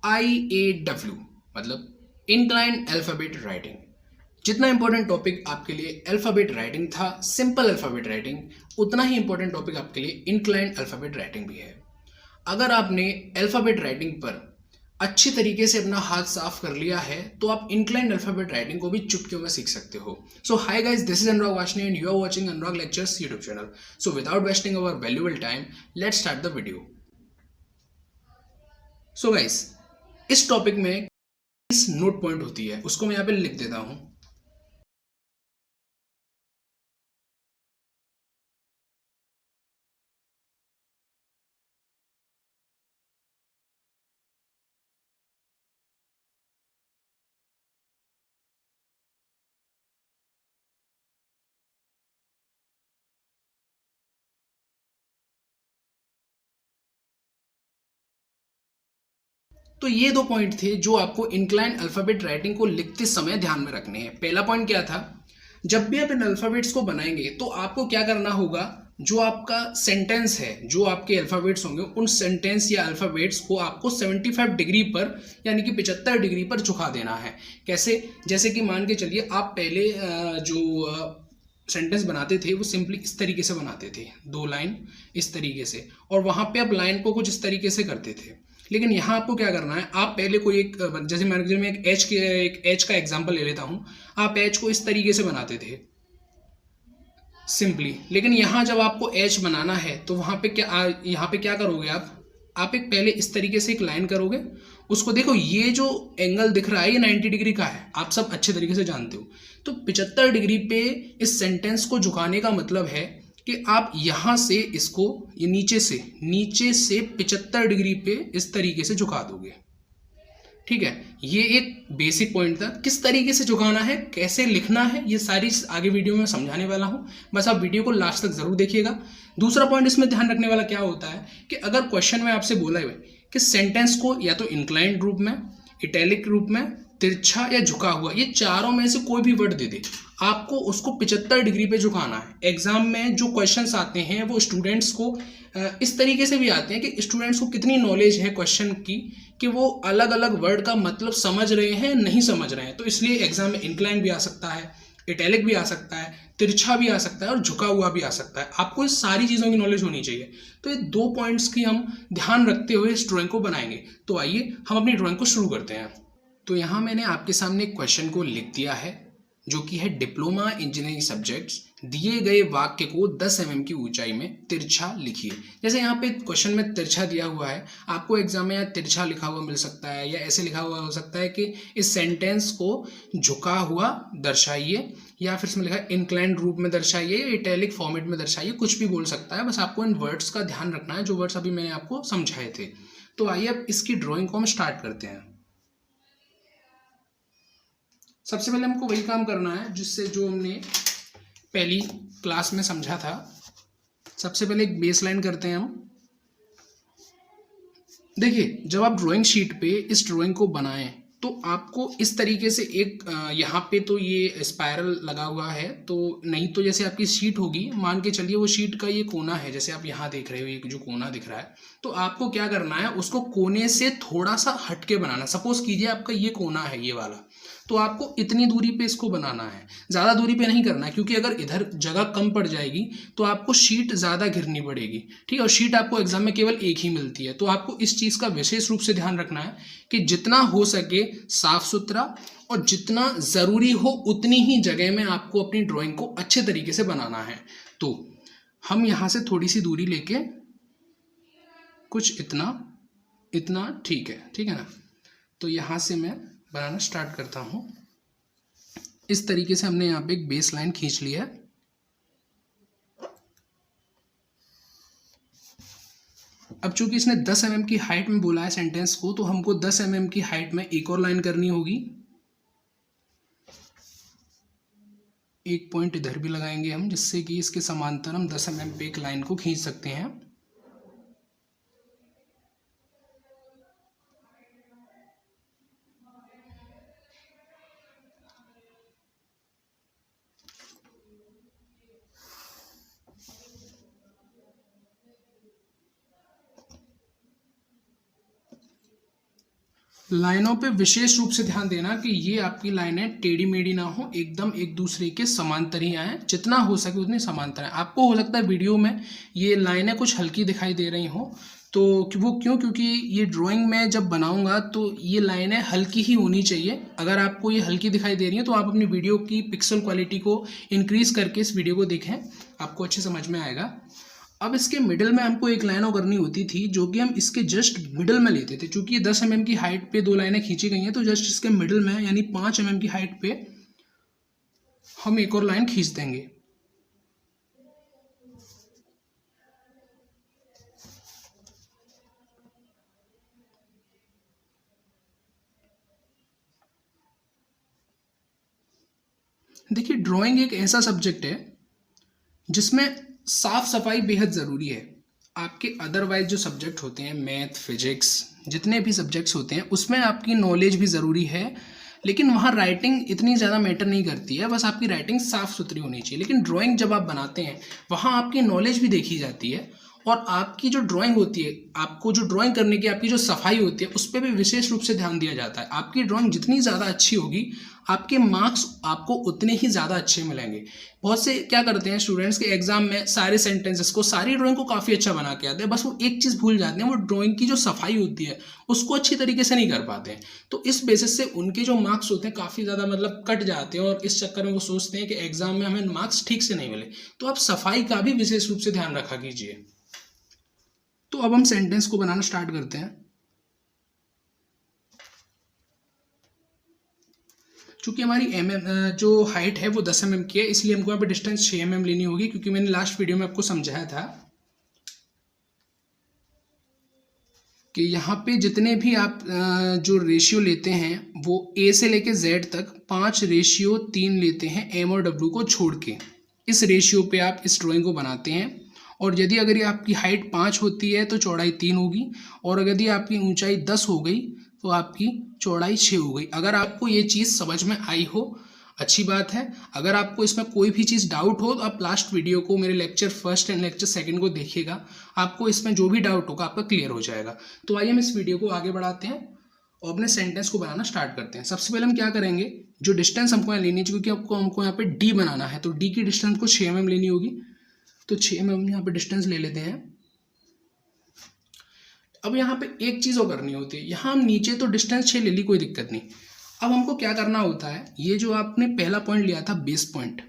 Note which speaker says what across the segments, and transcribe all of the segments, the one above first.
Speaker 1: IAW मतलब incline alphabet writing. जितना important topic आपके लिए अल्फाबेट राइटिंग था, सिंपल अल्फाबेट राइटिंग, उतना ही इंपॉर्टेंट टॉपिक आपके लिए इंक्लाइन अल्फाबेट राइटिंग भी है। अगर आपने अल्फाबेट राइटिंग पर अच्छी तरीके से अपना हाथ साफ कर लिया है तो आप इंक्लाइन अल्फाबेट राइटिंग को भी चुटकियों में सीख सकते हो। So hi guys, this is Anurag Varshney and you are watching Anurag lectures YouTube channel. So without wasting our valuable time, let's start the video. So guys, इस टॉपिक में इस नोट पॉइंट होती है, उसको मैं यहाँ पे लिख देता हूँ। तो ये दो पॉइंट थे जो आपको इंक्लाइन अल्फाबेट राइटिंग को लिखते समय ध्यान में रखने हैं। पहला पॉइंट क्या था, जब भी आप इन अल्फाबेट्स को बनाएंगे तो आपको क्या करना होगा, जो आपका सेंटेंस है, जो आपके अल्फाबेट्स होंगे, उन सेंटेंस या अल्फाबेट्स को आपको 75 डिग्री पर यानी कि 75 डिग्री पर झुका देना है। कैसे? जैसे कि मान के चलिए आप पहले जो सेंटेंस बनाते थे वो सिंपली इस तरीके से बनाते थे, दो लाइन इस तरीके से, और वहां पे आप लाइन को कुछ इस तरीके से करते थे। लेकिन यहाँ आपको क्या करना है, आप पहले कोई एक, जैसे मैं एक एच का एग्जांपल ले लेता हूँ। आप एच को इस तरीके से बनाते थे सिंपली, लेकिन यहाँ जब आपको एच बनाना है तो वहाँ पे यहाँ पे क्या करोगे आप एक पहले इस तरीके से एक लाइन करोगे। उसको देखो, ये जो एंगल दिख रहा है ये 90 डिग्री का है, आप सब अच्छे तरीके से जानते हो। तो 75 डिग्री पे इस सेंटेंस को झुकाने का मतलब है कि आप यहाँ से इसको, ये नीचे से 75 डिग्री पे इस तरीके से झुका दोगे। ठीक है, ये एक बेसिक पॉइंट था। किस तरीके से झुकाना है, कैसे लिखना है, ये सारी आगे वीडियो में समझाने वाला हूँ, बस आप वीडियो को लास्ट तक जरूर देखिएगा। दूसरा पॉइंट इसमें ध्यान रखने वाला क्या होता है कि अगर क्वेश्चन में आपसे बोला है कि सेंटेंस को या तो इंक्लाइंड रूप में, इटैलिक रूप में, तिरछा या झुका हुआ, ये चारों में से कोई भी वर्ड दे दे, आपको उसको 75 डिग्री पे झुकाना है। एग्जाम में जो क्वेश्चंस आते हैं वो स्टूडेंट्स को इस तरीके से भी आते हैं कि स्टूडेंट्स को कितनी नॉलेज है क्वेश्चन की कि वो अलग अलग वर्ड का मतलब समझ रहे हैं नहीं समझ रहे हैं। तो इसलिए एग्जाम में इंक्लाइन भी आ सकता है, इटैलिक भी आ सकता है, तिरछा भी आ सकता है और झुका हुआ भी आ सकता है। आपको इस सारी चीज़ों की नॉलेज होनी चाहिए। तो ये दो पॉइंट्स की हम ध्यान रखते हुए इस ड्राइंग को बनाएंगे। तो आइए हम अपनी ड्राइंग को शुरू करते हैं। तो यहाँ मैंने आपके सामने एक क्वेश्चन को लिख दिया है जो कि है डिप्लोमा इंजीनियरिंग सब्जेक्ट्स, दिए गए वाक्य को 10 mm की ऊंचाई में तिरछा लिखिए। जैसे यहाँ पे क्वेश्चन में तिरछा दिया हुआ है, आपको एग्जाम में यहाँ तिरछा लिखा हुआ मिल सकता है या ऐसे लिखा हुआ हो सकता है कि इस सेंटेंस को झुका हुआ दर्शाइए, या फिर इसमें लिखा है इंक्लाइंड रूप में दर्शाइए या इटैलिक फॉर्मेट में दर्शाइए, कुछ भी बोल सकता है। बस आपको इन वर्ड्स का ध्यान रखना है जो वर्ड्स अभी मैंने आपको समझाए थे। तो आइए अब इसकी ड्रॉइंग को हम स्टार्ट करते हैं। सबसे पहले हमको वही काम करना है जिससे जो हमने पहली क्लास में समझा था। सबसे पहले एक बेस लाइन करते हैं हम। देखिए, जब आप ड्राइंग शीट पे इस ड्राइंग को बनाएं तो आपको इस तरीके से एक यहाँ पे तो ये स्पाइरल लगा हुआ है, तो नहीं तो जैसे आपकी शीट होगी, मान के चलिए वो शीट का ये कोना है, जैसे आप यहाँ देख रहे हो ये जो कोना दिख रहा है, तो आपको क्या करना है, उसको कोने से थोड़ा सा हटके बनाना। सपोज कीजिए आपका ये कोना है ये वाला, तो आपको इतनी दूरी पे इसको बनाना है, ज़्यादा दूरी पे नहीं करना है, क्योंकि अगर इधर जगह कम पड़ जाएगी तो आपको शीट ज़्यादा घिरनी पड़ेगी। ठीक है, और शीट आपको एग्जाम में केवल एक ही मिलती है। तो आपको इस चीज़ का विशेष रूप से ध्यान रखना है कि जितना हो सके साफ सुथरा और जितना ज़रूरी हो उतनी ही जगह में आपको अपनी ड्राइंग को अच्छे तरीके से बनाना है। तो हम यहाँ से थोड़ी सी दूरी लेके कुछ इतना इतना, ठीक है ना। तो यहाँ से मैं बनाना स्टार्ट करता हूँ। इस तरीके से हमने यहाँ पे एक बेस लाइन खींच लिया है। अब चूंकि इसने 10 mm की हाइट में बोला है सेंटेंस को, तो हमको 10 mm की हाइट में एक और लाइन करनी होगी। एक पॉइंट इधर भी लगाएंगे हम, जिससे कि इसके समांतर हम 10 mm पे एक लाइन को खींच सकते हैं। लाइनों पे विशेष रूप से ध्यान देना कि ये आपकी लाइनें टेढ़ी मेढ़ी ना हो, एकदम एक दूसरे के समांतर ही आए, जितना हो सके उतनी समांतर आए। आपको हो सकता है वीडियो में ये लाइनें कुछ हल्की दिखाई दे रही हो, तो वो क्यों, क्योंकि ये ड्राइंग में जब बनाऊंगा तो ये लाइनें हल्की ही होनी चाहिए। अगर आपको ये हल्की दिखाई दे रही है तो आप अपनी वीडियो की पिक्सल क्वालिटी को इंक्रीज करके इस वीडियो को देखें, आपको अच्छे समझ में आएगा। अब इसके मिडिल में हमको एक लाइन और करनी होती थी, जो कि हम इसके जस्ट मिडिल में लेते थे। चूंकि ये 10 mm की हाइट पे दो लाइनें खींची गई हैं, तो जस्ट इसके मिडिल में यानी 5 mm की हाइट पे हम एक और लाइन खींच देंगे। देखिए, ड्राइंग एक ऐसा सब्जेक्ट है जिसमें साफ सफाई बेहद ज़रूरी है। आपके अदरवाइज जो सब्जेक्ट होते हैं, मैथ, फिजिक्स, जितने भी सब्जेक्ट्स होते हैं उसमें आपकी नॉलेज भी ज़रूरी है, लेकिन वहाँ राइटिंग इतनी ज़्यादा मैटर नहीं करती है, बस आपकी राइटिंग साफ़ सुथरी होनी चाहिए। लेकिन ड्राइंग जब आप बनाते हैं वहाँ आपकी नॉलेज भी देखी जाती है, और आपकी जो ड्राइंग होती है, आपको जो ड्राइंग करने की आपकी जो सफाई होती है उस पर भी विशेष रूप से ध्यान दिया जाता है। आपकी ड्राइंग जितनी ज़्यादा अच्छी होगी, आपके मार्क्स आपको उतने ही ज़्यादा अच्छे मिलेंगे। बहुत से क्या करते हैं स्टूडेंट्स के एग्जाम में सारे सेंटेंसेस को, सारी ड्राइंग को काफ़ी अच्छा बना के आते हैं, बस वो एक चीज़ भूल जाते हैं, वो ड्राइंग की जो सफाई होती है उसको अच्छी तरीके से नहीं कर पाते हैं। तो इस बेसिस से उनके जो मार्क्स होते हैं काफ़ी ज़्यादा मतलब कट जाते हैं, और इस चक्कर में वो सोचते हैं कि एग्जाम में हमें मार्क्स ठीक से नहीं मिले। तो आप सफाई का भी विशेष रूप से ध्यान रखा कीजिए। तो अब हम सेंटेंस को बनाना स्टार्ट करते हैं। चूंकि हमारी जो हाइट है वो 10 mm की है, इसलिए हमको यहाँ पे डिस्टेंस 6 mm लेनी होगी, क्योंकि मैंने लास्ट वीडियो में आपको समझाया था कि यहाँ पे जितने भी आप जो रेशियो लेते हैं वो A से लेके Z तक 5:3 लेते हैं, M और W को छोड़ के। इस रेशियो पे आप इस ड्राइंग को बनाते हैं। और यदि अगर आपकी हाइट 5 होती है तो चौड़ाई 3 होगी, और अगर यदि आपकी ऊंचाई 10 हो गई तो आपकी चौड़ाई 6 हो गई। अगर आपको ये चीज़ समझ में आई हो, अच्छी बात है। अगर आपको इसमें कोई भी चीज़ डाउट हो तो आप लास्ट वीडियो को, मेरे लेक्चर 1 एंड लेक्चर 2 को देखिएगा, आपको इसमें जो भी डाउट होगा आपका क्लियर हो जाएगा। तो आइए हम इस वीडियो को आगे बढ़ाते हैं और अपने सेंटेंस को बनाना स्टार्ट करते हैं। सबसे पहले हम क्या करेंगे, जो डिस्टेंस हमको यहाँ लेनी चाहिए, क्योंकि हमको यहाँ पे डी बनाना है, तो डी की डिस्टेंस को 6 mm लेनी होगी। तो 6 mm यहाँ पे डिस्टेंस ले लेते हैं। अब यहाँ पे एक चीज़ और करनी होती है, यहाँ हम नीचे तो डिस्टेंस 6 ले ली, कोई दिक्कत नहीं। अब हमको क्या करना होता है, ये जो आपने पहला पॉइंट लिया था बेस पॉइंट,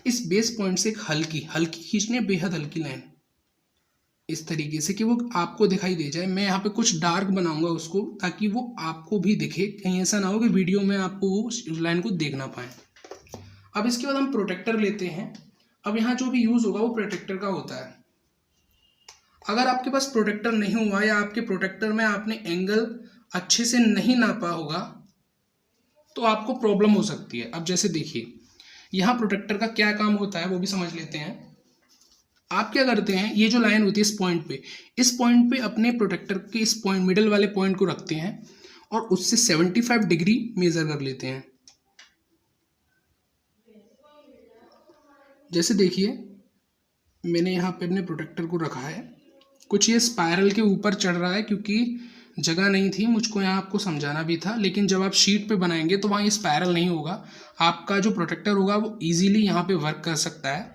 Speaker 1: इस बेस पॉइंट से एक हल्की हल्की खींचनी है, बेहद हल्की लाइन, इस तरीके से कि वो आपको दिखाई दे जाए। मैं यहाँ पे कुछ डार्क बनाऊंगा उसको, ताकि वो आपको भी दिखे, कहीं ऐसा ना हो कि वीडियो में आपको वो लाइन को देख ना पाए। अब इसके बाद हम प्रोटेक्टर लेते हैं। अब यहाँ जो भी यूज़ होगा वो प्रोटेक्टर का होता है। अगर आपके पास प्रोटेक्टर नहीं हुआ, या आपके प्रोटेक्टर में आपने एंगल अच्छे से नहीं नापा होगा, तो आपको प्रॉब्लम हो सकती है। अब जैसे देखिए, यहाँ प्रोटेक्टर का क्या काम होता है वो भी समझ लेते हैं। आप क्या करते हैं, ये जो लाइन होती है इस पॉइंट पे अपने प्रोटेक्टर के इस पॉइंट, मिडिल वाले पॉइंट को रखते हैं, और उससे 75 डिग्री मेजर कर लेते हैं। जैसे देखिए, मैंने यहाँ पे अपने प्रोटेक्टर को रखा है, कुछ ये स्पायरल के ऊपर चढ़ रहा है, क्योंकि जगह नहीं थी, मुझको यहाँ आपको समझाना भी था। लेकिन जब आप शीट पे बनाएंगे तो वहाँ ये स्पायरल नहीं होगा, आपका जो प्रोटेक्टर होगा वो इजीली यहाँ पे वर्क कर सकता है।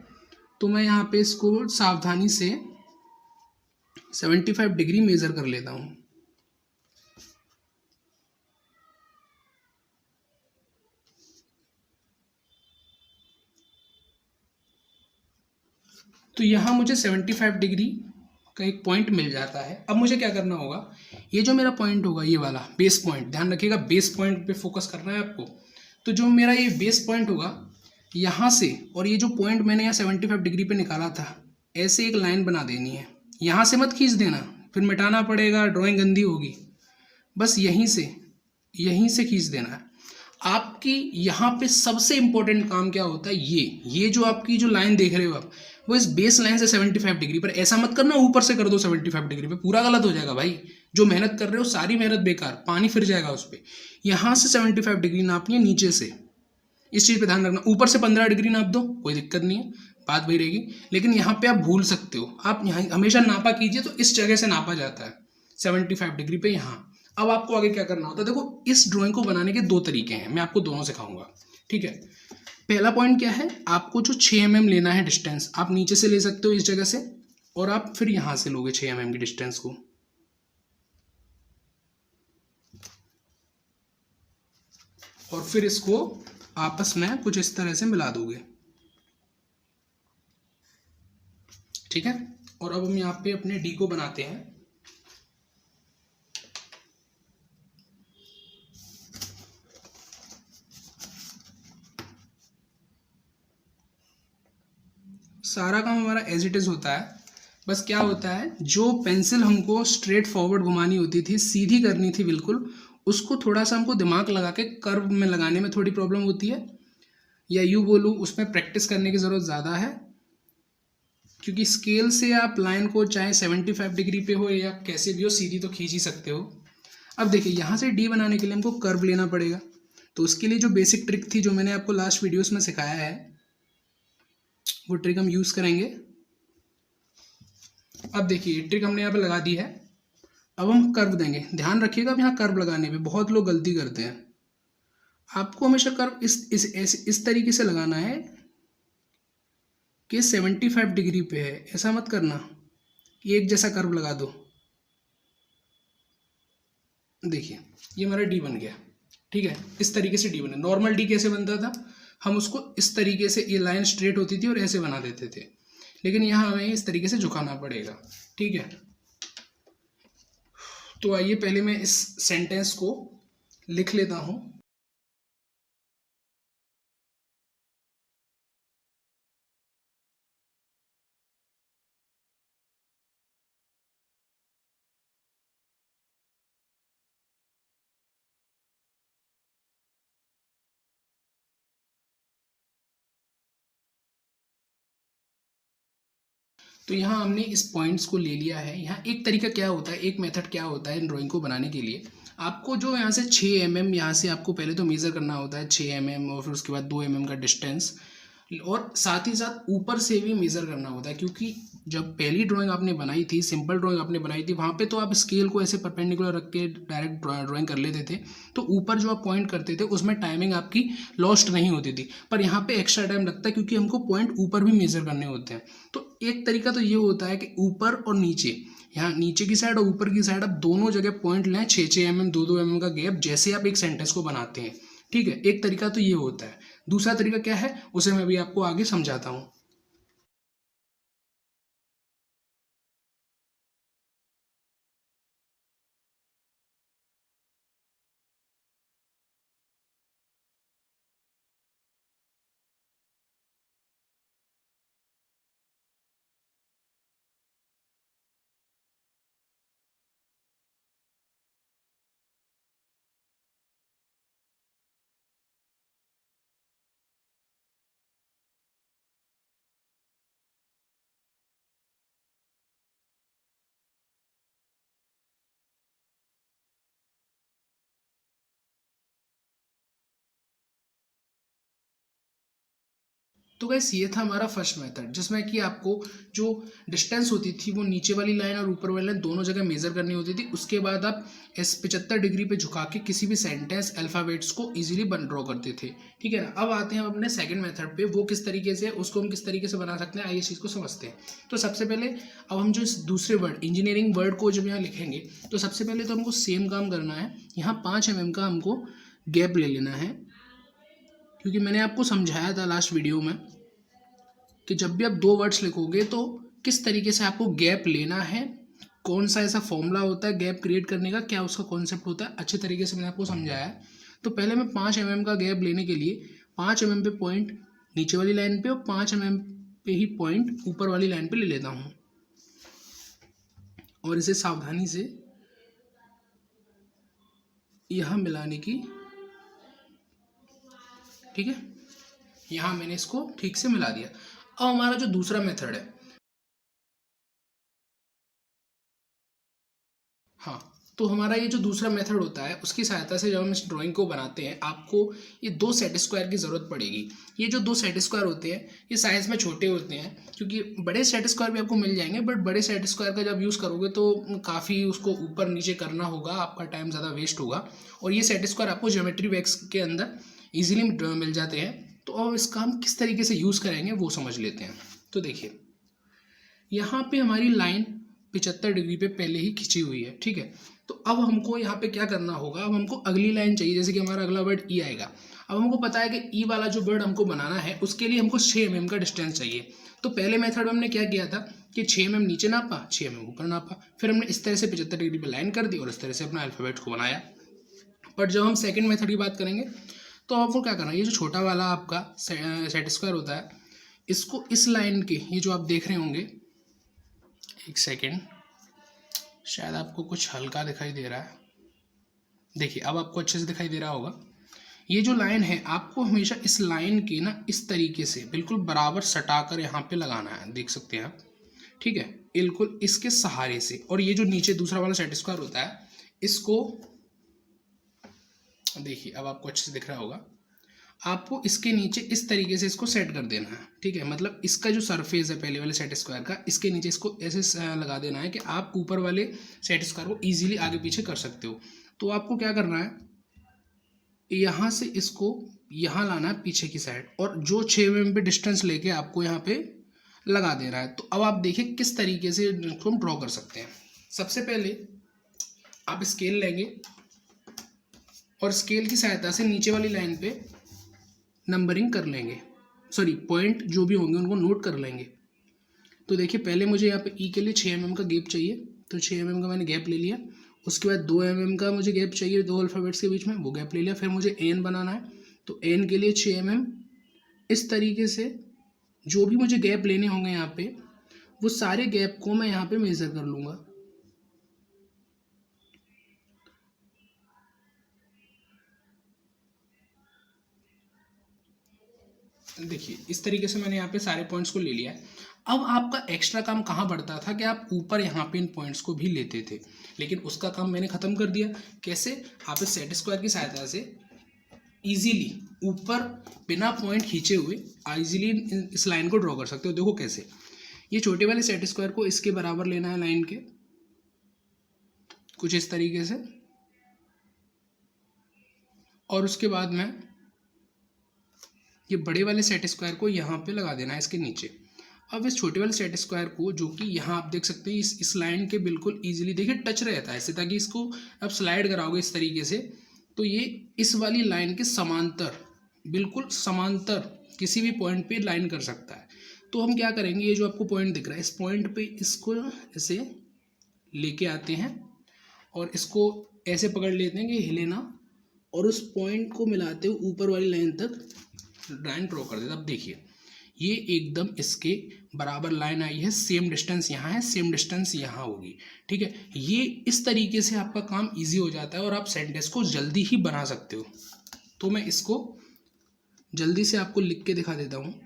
Speaker 1: तो मैं यहाँ पे इसको सावधानी से 75 डिग्री मेज़र कर लेता हूँ। तो यहाँ मुझे 75 डिग्री का एक पॉइंट मिल जाता है। अब मुझे क्या करना होगा, ये जो मेरा पॉइंट होगा, ये वाला बेस पॉइंट, ध्यान रखिएगा बेस पॉइंट पे फोकस करना है आपको। तो जो मेरा ये बेस पॉइंट होगा, यहाँ से, और ये जो पॉइंट मैंने यहाँ 75 डिग्री पे निकाला था, ऐसे एक लाइन बना देनी है। यहाँ से मत खींच देना, फिर मिटाना पड़ेगा, ड्राइंग गंदी होगी। बस यहीं से खींच देना है। आपकी यहाँ पे सबसे इंपॉर्टेंट काम क्या होता है, ये जो आपकी जो लाइन देख रहे हो आप, वो इस बेस लाइन से 75 डिग्री पर। ऐसा मत करना ऊपर से कर दो 75 डिग्री पे, पूरा गलत हो जाएगा भाई। जो मेहनत कर रहे हो सारी मेहनत बेकार, पानी फिर जाएगा उस पर। यहाँ से 75 डिग्री नापनी है, नीचे से। इस चीज़ पे ध्यान रखना। ऊपर से 15 डिग्री नाप दो, कोई दिक्कत नहीं है, बात वही रहेगी। लेकिन यहाँ पे आप भूल सकते हो, आप यहाँ हमेशा नापा कीजिए, तो इस जगह से नापा जाता है 75 डिग्री पे यहाँ। अब आपको आगे क्या करना होता है, देखो इस ड्राइंग को बनाने के 2 तरीके हैं, मैं आपको दोनों सिखाऊंगा। ठीक है, पहला पॉइंट क्या है, आपको जो 6 mm लेना है डिस्टेंस, आप नीचे से ले सकते हो इस जगह से, और आप फिर यहां से लोगे 6 mm की डिस्टेंस को, और फिर इसको आपस में कुछ इस तरह से मिला दोगे। ठीक है, और अब हम यहाँ पे अपने डी को बनाते हैं। सारा काम हमारा एज इट इज होता है, बस क्या होता है, जो पेंसिल हमको स्ट्रेट फॉरवर्ड घुमानी होती थी, सीधी करनी थी बिल्कुल, उसको थोड़ा सा हमको दिमाग लगा के कर्व में लगाने में थोड़ी प्रॉब्लम होती है, या यूँ बोलूँ उसमें प्रैक्टिस करने की ज़रूरत ज़्यादा है, क्योंकि स्केल से आप लाइन को चाहे 75 डिग्री पे हो या कैसे भी हो, सीधी तो खींच ही सकते हो। अब देखिए यहाँ से डी बनाने के लिए हमको कर्व लेना पड़ेगा, तो उसके लिए जो बेसिक ट्रिक थी, जो मैंने आपको लास्ट वीडियोस में सिखाया है, वो ट्रिक हम यूज़ करेंगे। अब देखिए ट्रिक हमने यहाँ पे लगा दी है, अब हम कर्व देंगे। ध्यान रखिएगा, अब यहाँ कर्व लगाने पे बहुत लोग गलती करते हैं। आपको हमेशा कर्व इस तरीके से लगाना है कि 75 डिग्री पे है, ऐसा मत करना कि एक जैसा कर्व लगा दो। देखिए ये हमारा डी बन गया। ठीक है, इस तरीके से डी बना। नॉर्मल डी कैसे बनता था, हम उसको इस तरीके से, ये लाइन स्ट्रेट होती थी और ऐसे बना देते थे, लेकिन यहाँ हमें इस तरीके से झुकाना पड़ेगा। ठीक है, तो आइए पहले मैं इस सेंटेंस को लिख लेता हूँ। तो यहाँ हमने इस पॉइंट्स को ले लिया है। यहाँ एक तरीका क्या होता है, एक मेथड क्या होता है इन ड्राइंग को बनाने के लिए, आपको जो यहाँ से 6 mm यहाँ से आपको पहले तो मेज़र करना होता है 6 mm, और फिर उसके बाद 2 mm का डिस्टेंस, और साथ ही साथ ऊपर से भी मेज़र करना होता है, क्योंकि जब पहली ड्राइंग आपने बनाई थी, सिंपल ड्राइंग आपने बनाई थी, वहाँ पे तो आप स्केल को ऐसे परपेंडिकुलर रख के डायरेक्ट ड्राइंग कर लेते थे, तो ऊपर जो आप पॉइंट करते थे उसमें टाइमिंग आपकी लॉस्ट नहीं होती थी। पर यहाँ पे एक्स्ट्रा टाइम लगता है, क्योंकि हमको पॉइंट ऊपर भी मेज़र करने होते हैं। तो एक तरीका तो ये होता है कि ऊपर और नीचे, यहाँ नीचे की साइड और ऊपर की साइड, आप दोनों जगह पॉइंट लें 6-6 mm, 2-2 mm का गैप, जैसे आप एक सेंटेंस को बनाते हैं। ठीक है, एक तरीका तो ये होता है। दूसरा तरीका क्या है, उसे मैं भी आपको आगे समझाता हूँ। तो गाइस ये था हमारा फर्स्ट मेथड, जिसमें कि आपको जो डिस्टेंस होती थी वो नीचे वाली लाइन और ऊपर वाली लाइन दोनों जगह मेजर करनी होती थी। उसके बाद आप 75 डिग्री पे झुका के किसी भी सेंटेंस अल्फ़ाबेट्स को इजीली बन ड्रॉ करते थे। ठीक है ना। अब आते हैं हम अपने सेकंड मेथड पे, वो किस तरीके से, उसको हम किस तरीके से बना सकते हैं, आइए इस चीज़ को समझते हैं। तो सबसे पहले अब हम जो इस दूसरे वर्ड इंजीनियरिंग वर्ड को जब यहाँ लिखेंगे, तो सबसे पहले तो हमको सेम काम करना है, यहाँ 5 mm का हमको गैप ले लेना है, क्योंकि मैंने आपको समझाया था लास्ट वीडियो में कि जब भी आप 2 वर्ड्स लिखोगे तो किस तरीके से आपको गैप लेना है, कौन सा ऐसा फॉर्मूला होता है गैप क्रिएट करने का, क्या उसका कॉन्सेप्ट होता है, अच्छे तरीके से मैंने आपको समझाया है। तो पहले मैं 5 mm का गैप लेने के लिए 5 mm पे पॉइंट नीचे वाली लाइन पे और 5 mm पे ही पॉइंट ऊपर वाली लाइन पे ले लेता हूँ, और इसे सावधानी से यहाँ मिलाने की, ठीक है, यहाँ मैंने इसको ठीक से मिला दिया। अब हमारा जो दूसरा मेथड है, हाँ, तो हमारा ये जो दूसरा मेथड होता है उसकी सहायता से जब हम इस ड्राइंग को बनाते हैं, आपको ये 2 सेट स्क्वायर की ज़रूरत पड़ेगी। ये जो 2 सेट स्क्वायर होते हैं ये साइज़ में छोटे होते हैं, क्योंकि बड़े सेट स्क्वायर भी आपको मिल जाएंगे, बट बड़े सेट स्क्वायर का जब यूज़ करोगे तो काफ़ी उसको ऊपर नीचे करना होगा, आपका टाइम ज़्यादा वेस्ट होगा। और ये सेट स्क्वायर आपको ज्योमेट्री बॉक्स के अंदर ईजिली मिल जाते हैं। तो अब इसका हम किस तरीके से यूज़ करेंगे वो समझ लेते हैं। तो देखिए, यहाँ पे हमारी लाइन 75 डिग्री पे पहले ही खिंची हुई है, ठीक है। तो अब हमको यहाँ पे क्या करना होगा, अब हमको अगली लाइन चाहिए, जैसे कि हमारा अगला वर्ड ई आएगा। अब हमको पता है कि ई वाला जो वर्ड हमको बनाना है उसके लिए हमको 6 mm का डिस्टेंस चाहिए। तो पहले मेथड में हमने क्या किया था कि 6 mm नीचे नापा, 6 mm ऊपर नापा, फिर हमने इस तरह से 75 डिग्री पे लाइन कर दी और इस तरह से अपना अल्फ़ाबेट को बनाया। बट जब हम सेकेंड मेथड की बात करेंगे तो आपको क्या करना है, ये जो छोटा वाला आपका सेट स्क्वायर होता है, इसको इस लाइन के, ये जो आप देख रहे होंगे, एक सेकेंड, शायद आपको कुछ हल्का दिखाई दे रहा है। देखिए अब आपको अच्छे से दिखाई दे रहा होगा। ये जो लाइन है आपको हमेशा इस लाइन के ना इस तरीके से बिल्कुल बराबर सटाकर यहाँ पे लगाना है, देख सकते हैं आप, ठीक है, बिल्कुल इसके सहारे से। और ये जो नीचे दूसरा वाला सेट स्क्वायर होता है इसको देखिए, अब आपको अच्छे से दिख रहा होगा, आपको इसके नीचे इस तरीके से इसको सेट कर देना है, ठीक है। मतलब इसका जो सरफेस है पहले वाले सेट स्क्वायर का, इसके नीचे इसको ऐसे लगा देना है कि आप ऊपर वाले सेट स्क्वायर को इजीली आगे पीछे कर सकते हो। तो आपको क्या करना है, यहाँ से इसको यहाँ लाना है पीछे की साइड, और जो 6 mm पे डिस्टेंस लेके आपको यहाँ पे लगा देना है। तो अब आप देखिए किस तरीके से इसको हम ड्रॉ कर सकते हैं। सबसे पहले आप स्केल लेंगे और स्केल की सहायता से नीचे वाली लाइन पे नंबरिंग कर लेंगे, सॉरी पॉइंट जो भी होंगे उनको नोट कर लेंगे। तो देखिए पहले मुझे यहाँ पे ई के लिए 6 mm का गैप चाहिए, तो 6 mm का मैंने गैप ले लिया। उसके बाद 2 mm का मुझे गैप चाहिए, 2 अल्फ़ाबेट्स के बीच में, वो गैप ले लिया। फिर मुझे एन बनाना है, तो एन के लिए 6 mm। इस तरीके से जो भी मुझे गैप लेने होंगे यहाँ पे, वो सारे गैप को मैं यहाँ पे मेज़र कर लूँगा। देखिए इस तरीके से मैंने यहाँ पे सारे पॉइंट्स को ले लिया है। अब आपका एक्स्ट्रा काम कहाँ बढ़ता था कि आप ऊपर यहाँ पे इन पॉइंट्स को भी लेते थे, लेकिन उसका काम मैंने ख़त्म कर दिया। कैसे, आप इस सेट स्क्वायर की सहायता से इजीली ऊपर बिना पॉइंट खींचे हुए इजीली इस लाइन को ड्रॉ कर सकते हो। देखो कैसे, ये छोटे वाले सेट स्क्वायर को इसके बराबर लेना है लाइन के, कुछ इस तरीके से, और उसके बाद में ये बड़े वाले सेट स्क्वायर को यहाँ पे लगा देना है इसके नीचे। अब इस छोटे वाले सेट स्क्वायर को, जो कि यहाँ आप देख सकते हैं इस लाइन के बिल्कुल इजीली देखिए टच रहता है ऐसे, ताकि इसको आप स्लाइड कराओगे इस तरीके से तो ये इस वाली लाइन के समांतर, बिल्कुल समांतर किसी भी पॉइंट पे लाइन कर सकता है। तो हम क्या करेंगे, ये जो आपको पॉइंट दिख रहा है इस पॉइंट पे इसको ऐसे लेके आते हैं और इसको ऐसे पकड़ लेते हैं कि हिले ना, और उस पॉइंट को मिलाते हुए ऊपर वाली लाइन तक लाइन ड्रॉ कर देता। अब देखिए ये एकदम इसके बराबर लाइन आई है, सेम डिस्टेंस यहाँ है, सेम डिस्टेंस यहाँ होगी, ठीक है। ये इस तरीके से आपका काम इजी हो जाता है और आप सेंटेंस को जल्दी ही बना सकते हो। तो मैं इसको जल्दी से आपको लिख के दिखा देता हूँ।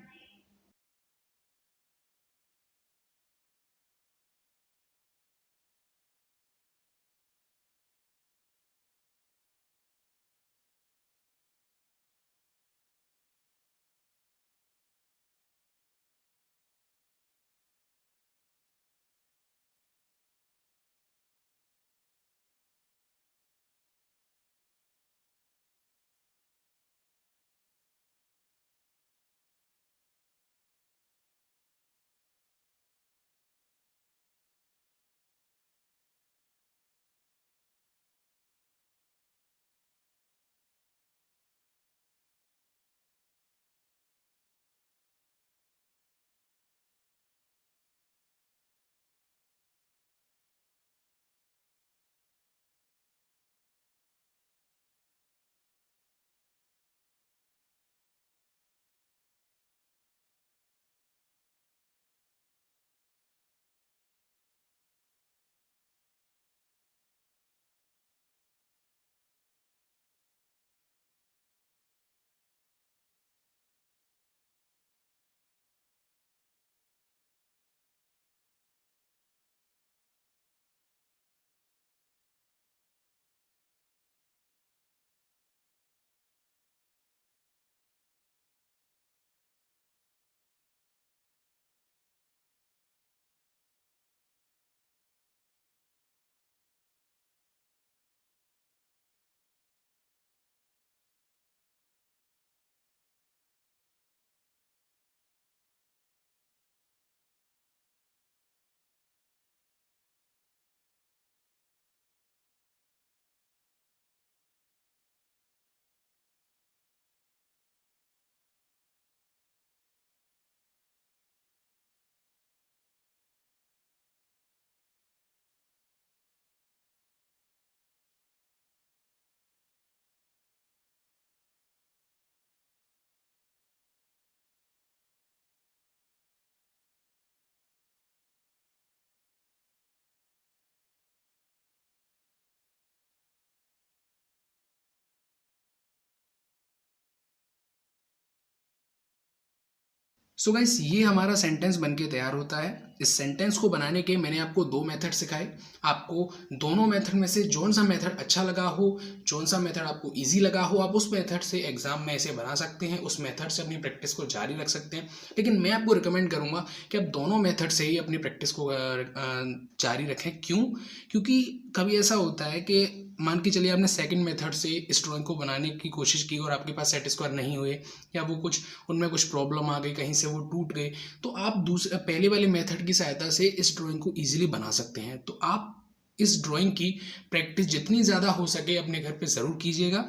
Speaker 1: सो गाइस ये हमारा सेंटेंस बनके तैयार होता है। इस सेंटेंस को बनाने के मैंने आपको 2 मेथड सिखाए। आपको दोनों मेथड में से जौन सा मेथड अच्छा लगा हो, जौन सा मेथड आपको इजी लगा हो, आप उस मेथड से एग्जाम में ऐसे बना सकते हैं, उस मेथड से अपनी प्रैक्टिस को जारी रख सकते हैं। लेकिन मैं आपको रिकमेंड करूंगा कि आप दोनों मेथड से ही अपनी प्रैक्टिस को जारी रखें। क्यों? क्योंकि कभी ऐसा होता है कि मान के चलिए आपने सेकंड मेथड से इस ड्राइंग को बनाने की कोशिश की और आपके पास सेट स्क्वायर नहीं हुए, या वो कुछ उनमें कुछ प्रॉब्लम आ गई, कहीं से वो टूट गए, तो आप दूसरे पहले वाले मेथड की सहायता से इस ड्राइंग को इजीली बना सकते हैं। तो आप इस ड्राइंग की प्रैक्टिस जितनी ज़्यादा हो सके अपने घर पे ज़रूर कीजिएगा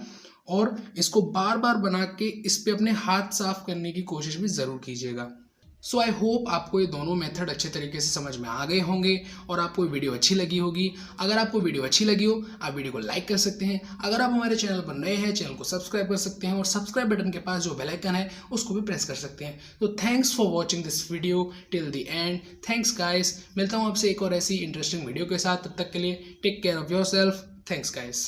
Speaker 1: और इसको बार बार बना के इस पे अपने हाथ साफ करने की कोशिश भी ज़रूर कीजिएगा। सो आई होप आपको ये दोनों मेथड अच्छे तरीके से समझ में आ गए होंगे और आपको वीडियो अच्छी लगी होगी। अगर आपको वीडियो अच्छी लगी हो आप वीडियो को लाइक कर सकते हैं। अगर आप हमारे चैनल पर नए हैं चैनल को सब्सक्राइब कर सकते हैं और सब्सक्राइब बटन के पास जो बेल आइकन है उसको भी प्रेस कर सकते हैं। तो thanks for watching this video till the end. Thanks guys, मिलता हूँ आपसे एक और ऐसी इंटरेस्टिंग वीडियो के साथ। तब तक के लिए take care of yourself. Thanks guys.